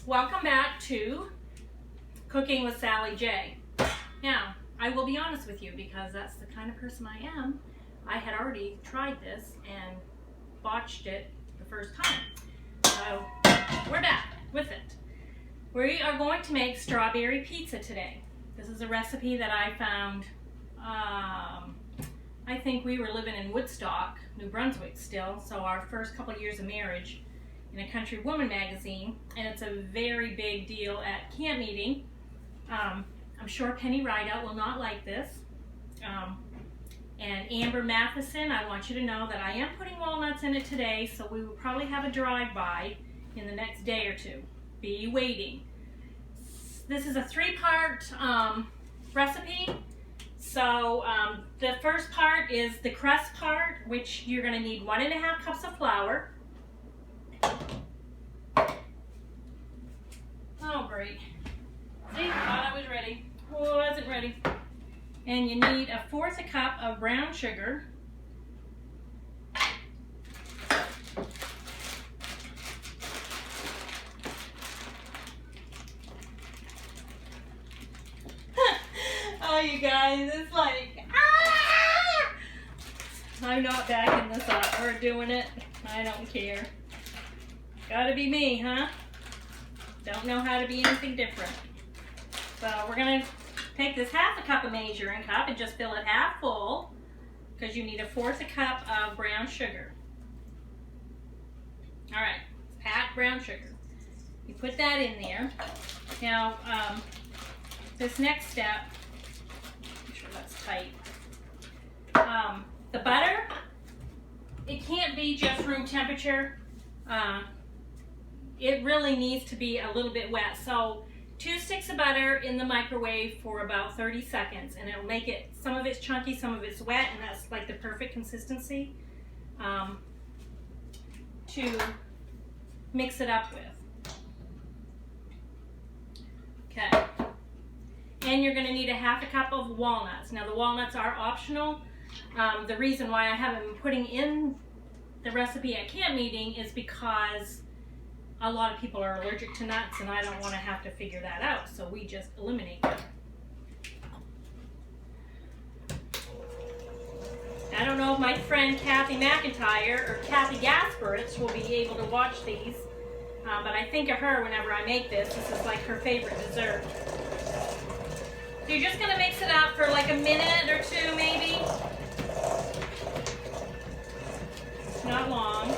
welcome back to Cooking with Sally J. Now, I will be honest with you because that's the kind of person I am. I had already tried this and botched it the first time. So, we're back with it. We are going to make strawberry pizza today. This is a recipe that I found, I think we were living in Woodstock, New Brunswick still, so our first couple of years of marriage, in a Country Woman magazine, and it's a very big deal at camp meeting. I'm sure Penny Rideout will not like this. And Amber Matheson, I want you to know that I am putting walnuts in it today, so we will probably have a drive-by in the next day or two. Be waiting. This is a three-part recipe. So the first part is the crust part, which you're going to need 1.5 cups of flour. Oh, great. See, thought I was ready. Wasn't ready. And you need 1/4 cup of brown sugar. Oh, you guys, it's like, ah! I'm not backing this up. We're doing it. I don't care. Gotta be me, huh? Don't know how to be anything different. So we're gonna take this 1/2 cup of measuring cup and just fill it half full, because you need 1/4 cup of brown sugar. All right, packed brown sugar. You put that in there. Now, this next step, make sure that's tight. The butter, it can't be just room temperature. It really needs to be a little bit wet. So 2 sticks of butter in the microwave for about 30 seconds, and it'll make it, some of it's chunky, some of it's wet, and that's like the perfect consistency to mix it up with. Okay. And you're going to need 1/2 cup of walnuts. Now the walnuts are optional. The reason why I haven't been putting in the recipe at camp meeting is because a lot of people are allergic to nuts, and I don't want to have to figure that out, so we just eliminate them. I don't know if my friend Kathy McIntyre or Kathy Gasperitz will be able to watch these, but I think of her whenever I make this. This is like her favorite dessert. So you're just going to mix it up for like a minute or two maybe. Not long.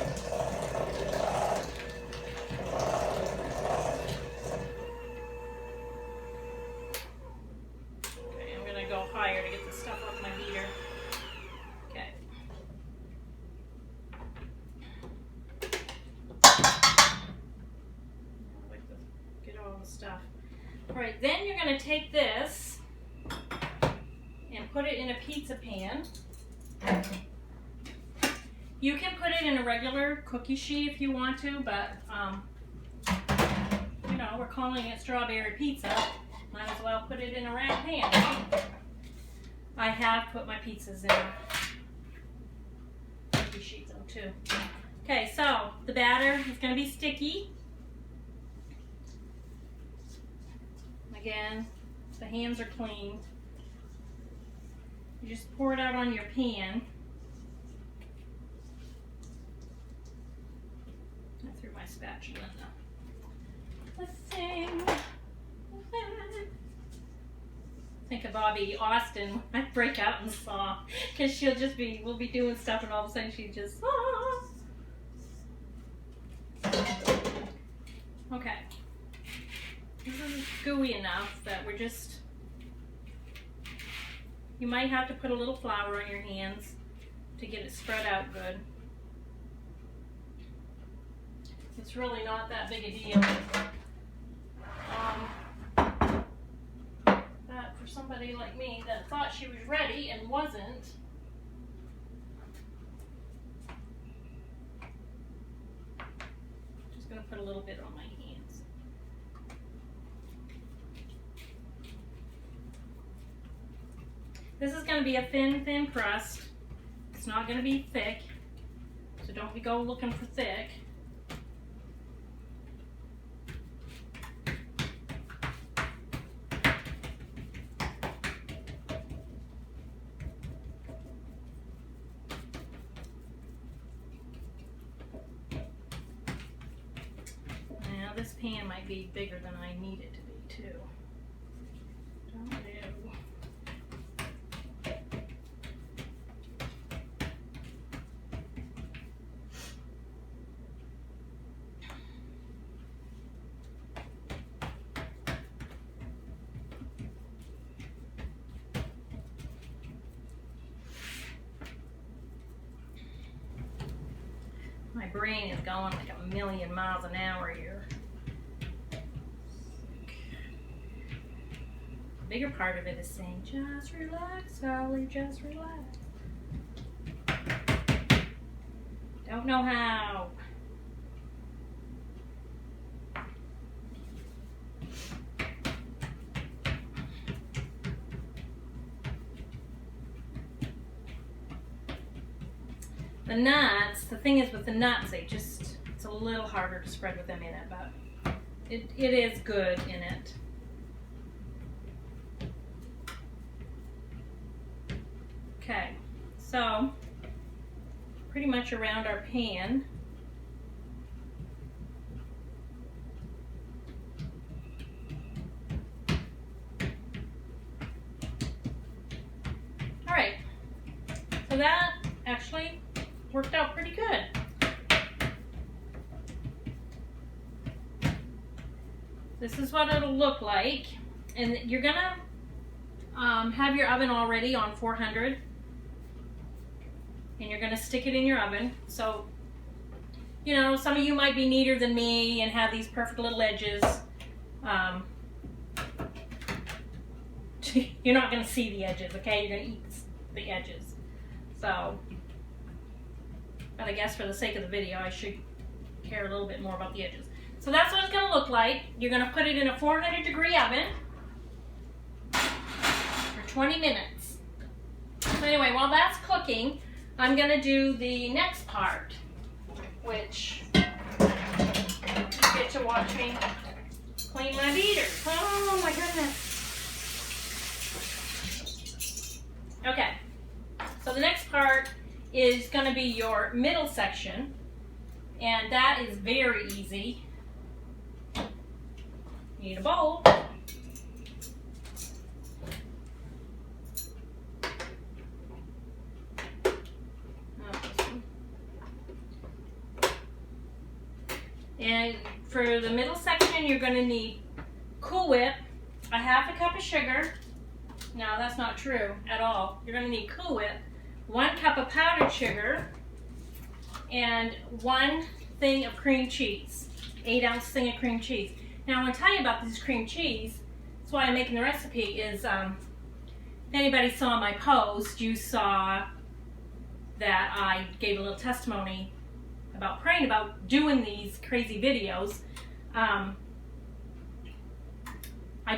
Okay, I'm going to go higher to get the stuff off my heater. Okay. I like to get all the stuff. All right, then you're going to take this and put it in a pizza pan. You can put it in a regular cookie sheet if you want to, but you know, we're calling it strawberry pizza. Might as well put it in a round pan. I have put my pizzas in cookie sheets though too. Okay, so the batter is going to be sticky. Again, the hands are clean. You just pour it out on your pan. I threw my spatula in the thing. Think of Bobby Austin. I break out in song because she'll just be, we'll be doing stuff and all of a sudden she just, ah. Okay. This is gooey enough that we're just, you might have to put a little flour on your hands to get it spread out good. It's really not that big a deal. But for somebody like me that thought she was ready and wasn't, just going to put a little bit on my hands. This is going to be a thin crust. It's not going to be thick, so don't go looking for thick. this pan might be bigger than I need it to be too. Don't know. My brain is going like a million miles an hour here. The bigger part of it is saying, just relax, Sally, just relax. Don't know how. The nuts, the thing is with the nuts, it's a little harder to spread with them in it, but it is good in it. Okay, so pretty much around our pan. All right, so that actually worked out pretty good. This is what it'll look like, and you're gonna have your oven already on 400, and you're gonna stick it in your oven. So, you know, some of you might be neater than me and have these perfect little edges. You're not gonna see the edges, okay? You're gonna eat the edges. So, but I guess for the sake of the video, I should care a little bit more about the edges. So that's what it's going to look like. You're going to put it in a 400-degree oven for 20 minutes. So anyway, while that's cooking, I'm going to do the next part, which you get to watch me clean my beaters. Oh my goodness. Okay, so the next part is going to be your middle section, and that is very easy. You need a bowl. And for the middle section, you're going to need Cool Whip, a half a cup of sugar. No, that's not true at all. You're going to need Cool Whip, 1 cup of powdered sugar, and 1 thing of cream cheese, 8-ounce thing of cream cheese. Now I want to tell you about this cream cheese. That's why I'm making the recipe. Is if anybody saw my post, you saw that I gave a little testimony about praying about doing these crazy videos. I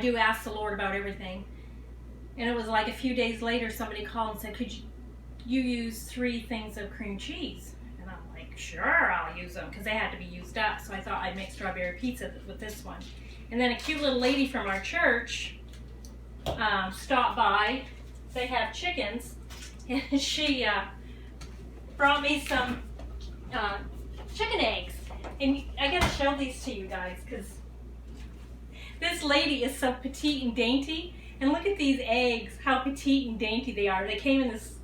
do ask the Lord about everything, and it was like a few days later somebody called and said, could you use 3 things of cream cheese? And I'm like, sure, I'll use them, because they had to be used up. So I thought I'd make strawberry pizza with this one. And then a cute little lady from our church stopped by. They have chickens, and she brought me some chicken eggs. And I gotta show these to you guys, because this lady is so petite and dainty. And look at these eggs, how petite and dainty they are. They came in this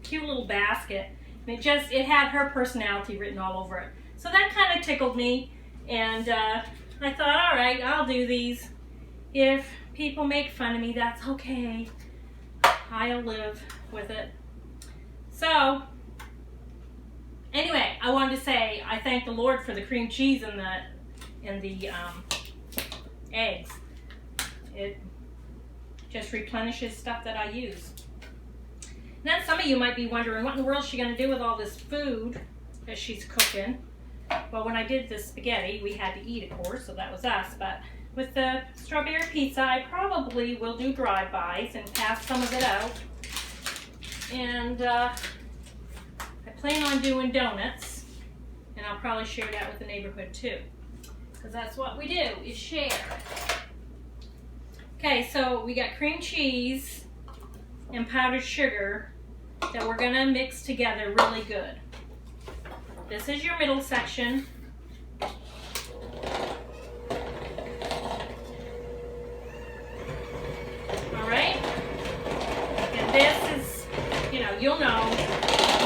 cute little basket, and it had her personality written all over it. So that kind of tickled me, and I thought, all right, I'll do these. If people make fun of me, that's okay. I'll live with it. So anyway, I wanted to say I thank the Lord for the cream cheese and the eggs. It just replenishes stuff that I use. Now some of you might be wondering, what in the world is she going to do with all this food that she's cooking? Well, when I did the spaghetti, we had to eat, of course, so that was us. But with the strawberry pizza, I probably will do drive-bys and pass some of it out. And I plan on doing donuts, and I'll probably share that with the neighborhood too, because that's what we do, is share. Okay, so we got cream cheese and powdered sugar that we're gonna mix together really good. This is your middle section. this is, you know, you'll know,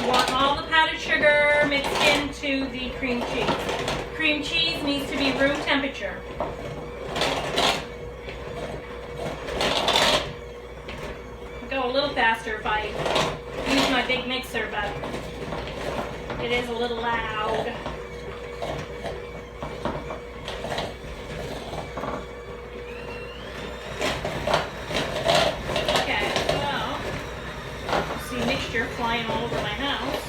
you want all the powdered sugar mixed into the cream cheese. Cream cheese needs to be room temperature. I'll go a little faster if I use my big mixer, but it is a little loud. Flying all over my house.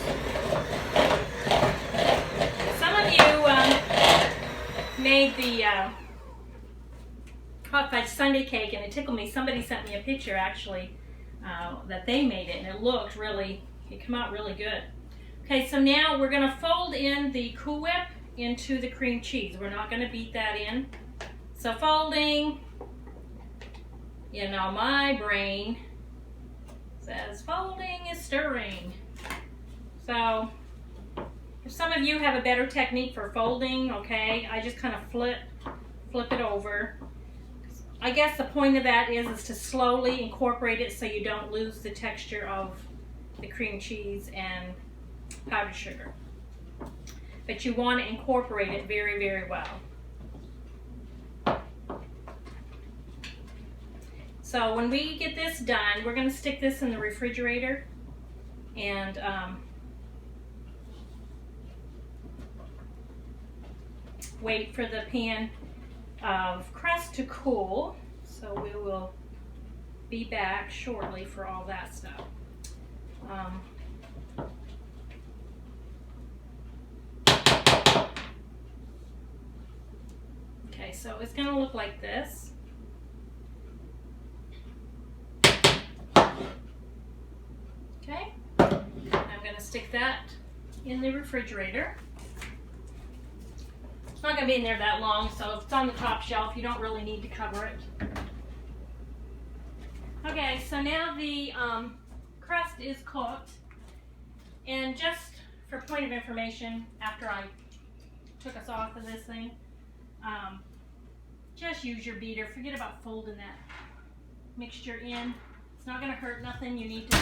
Some of you made the hot fudge sundae cake, and it tickled me. Somebody sent me a picture actually that they made it, and it looked really, it came out really good. Okay, so now we're going to fold in the Cool Whip into the cream cheese. We're not going to beat that in. So folding, you know, my brain says folding is stirring. So if some of you have a better technique for folding, okay, I just kind of flip it over. I guess the point of that is to slowly incorporate it so you don't lose the texture of the cream cheese and powdered sugar. But you want to incorporate it very, very well. So when we get this done, we're going to stick this in the refrigerator and wait for the pan of crust to cool. So we will be back shortly for all that stuff. Okay, so it's going to look like this. Okay, I'm going to stick that in the refrigerator. It's not going to be in there that long, so if it's on the top shelf, you don't really need to cover it. Okay, so now the crust is cooked, and just for point of information, after I took us off of this thing, just use your beater. Forget about folding that mixture in. It's not going to hurt nothing. You need to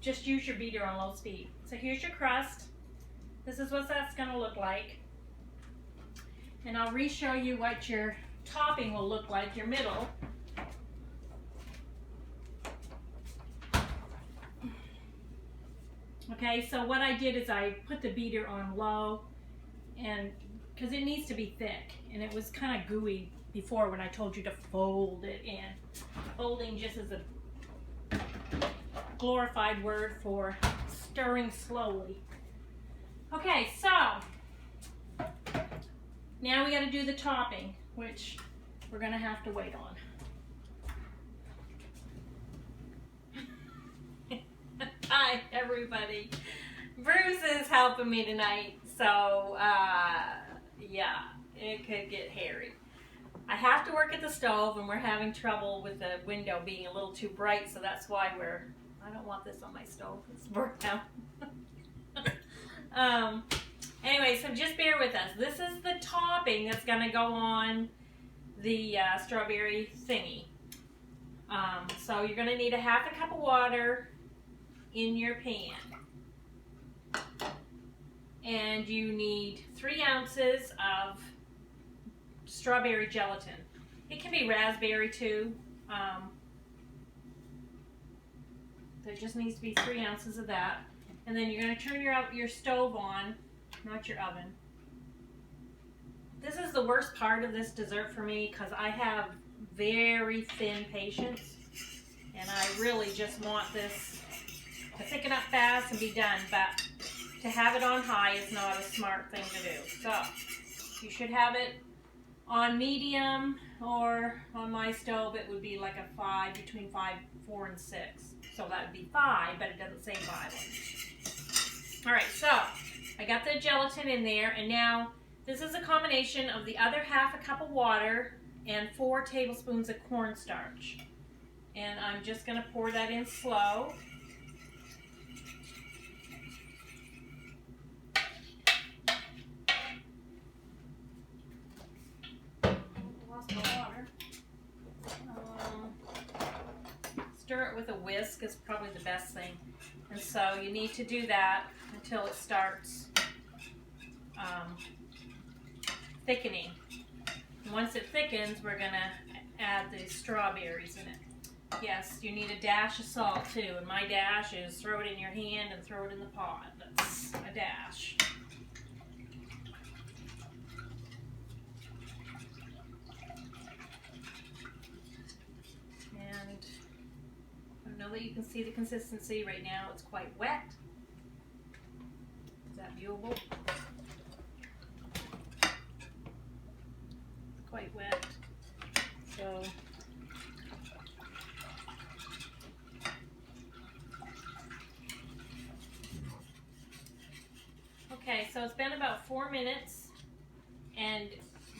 just use your beater on low speed. So here's your crust. This is what that's going to look like. And I'll re-show you what your topping will look like, your middle. Okay, so what I did is I put the beater on low, and because it needs to be thick, and it was kind of gooey before when I told you to fold it in. Folding just is a glorified word for stirring slowly. Okay, so now we got to do the topping, which we're going to have to wait on. Hi everybody, Bruce is helping me tonight, so yeah, it could get hairy. I have to work at the stove, and we're having trouble with the window being a little too bright, so that's why I don't want this on my stove. It's burnt out. Anyway, so just bear with us. This is the topping that's going to go on the strawberry thingy. So you're going to need a half a cup of water in your pan. And you need 3 ounces of strawberry gelatin. It can be raspberry too. There just needs to be 3 ounces of that. And then you're going to turn your stove on, not your oven. This is the worst part of this dessert for me because I have very thin patience, and I really just want this to thicken up fast and be done, but to have it on high is not a smart thing to do. So you should have it on medium, or on my stove it would be like a 5, between 4 and 6. So that would be 5, but it doesn't say 5. All right, so I got the gelatin in there, and now this is a combination of the other half a cup of water and 4 tablespoons of cornstarch. And I'm just going to pour that in slow. Lost my water. Stir it with a whisk is probably the best thing. And so you need to do that until it starts thickening. And once it thickens, we're going to add the strawberries in it. Yes, you need a dash of salt too. And my dash is throw it in your hand and throw it in the pot. That's a dash. And I know that you can see the consistency right now. It's quite wet. Is that viewable? Quite wet. So okay, so it's been about 4 minutes, and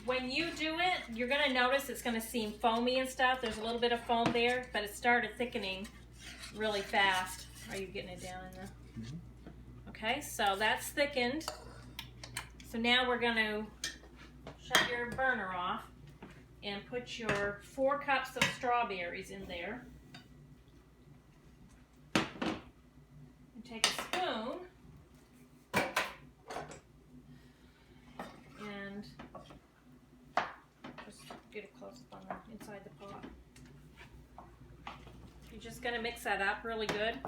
when you do it, you're going to notice it's going to seem foamy and stuff. There's a little bit of foam there, but it started thickening really fast. Are you getting it down in there? Mm-hmm. Okay, so that's thickened. So now we're going to shut your burner off and put your 4 cups of strawberries in there. And take a spoon and just get it close up on the inside the pot. You're just going to mix that up really good.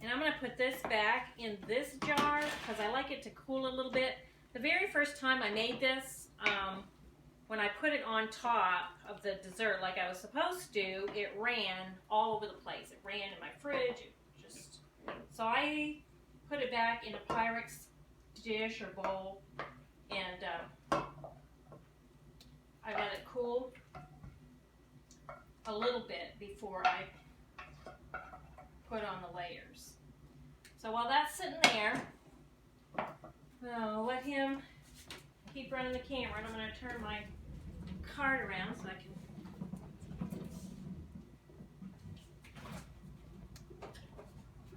And I'm going to put this back in this jar because I like it to cool a little bit. The very first time I made this, when I put it on top of the dessert like I was supposed to, it ran all over the place. It ran in my fridge. So I put it back in a Pyrex dish or bowl, and I let it cool a little bit before I put on the layers. So while that's sitting there, I'll let him keep running the camera, and I'm going to turn my card around so I can.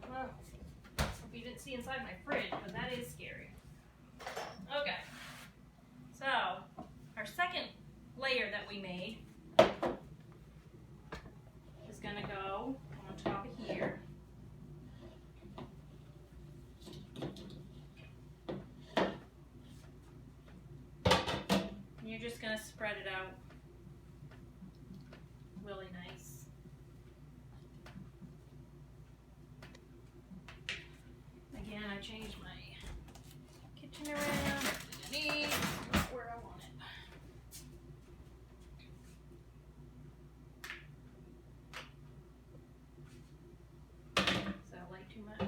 Well, hope you didn't see inside my fridge, but that is scary. Okay, so our second layer that we made is going to go on top of here. And you're just going to spread it out really nice. Again, I changed my kitchen around underneath where I want it. Is that light too much?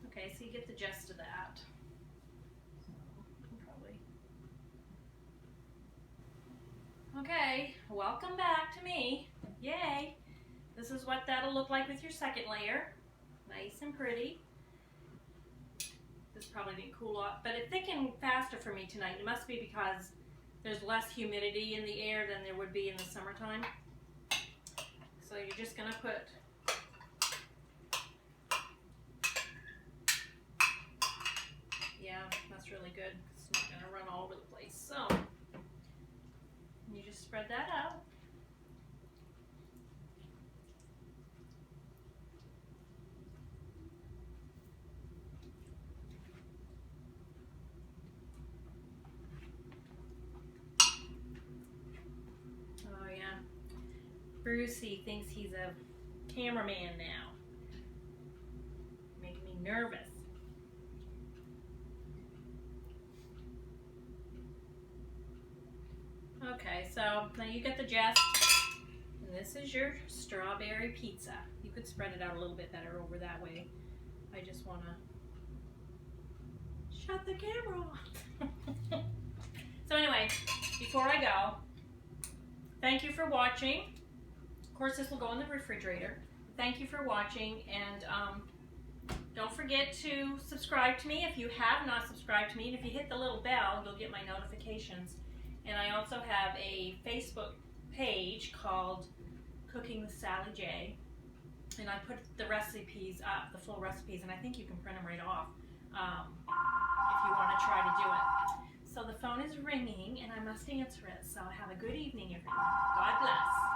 Okay, so you get the gist of that. So you can probably. Okay, welcome back to me. Yay! This is what that'll look like with your second layer. Nice and pretty. This probably didn't cool off, but it thickened faster for me tonight. It must be because there's less humidity in the air than there would be in the summertime. So you're just going to put that's really good. It's not going to run all over the place. So you just spread that out. Oh yeah. Brucey thinks he's a cameraman now. Making me nervous. Okay, so now you get the gist, and this is your strawberry pizza. You could spread it out a little bit better over that way. I just want to shut the camera off. So anyway, before I go, thank you for watching. Of course, this will go in the refrigerator. Thank you for watching, and don't forget to subscribe to me if you have not subscribed to me. And if you hit the little bell, you'll get my notifications. And I also have a Facebook page called Cooking with Sally J. And I put the recipes up, the full recipes, and I think you can print them right off if you want to try to do it. So the phone is ringing, and I must answer it. So have a good evening, everyone. God bless.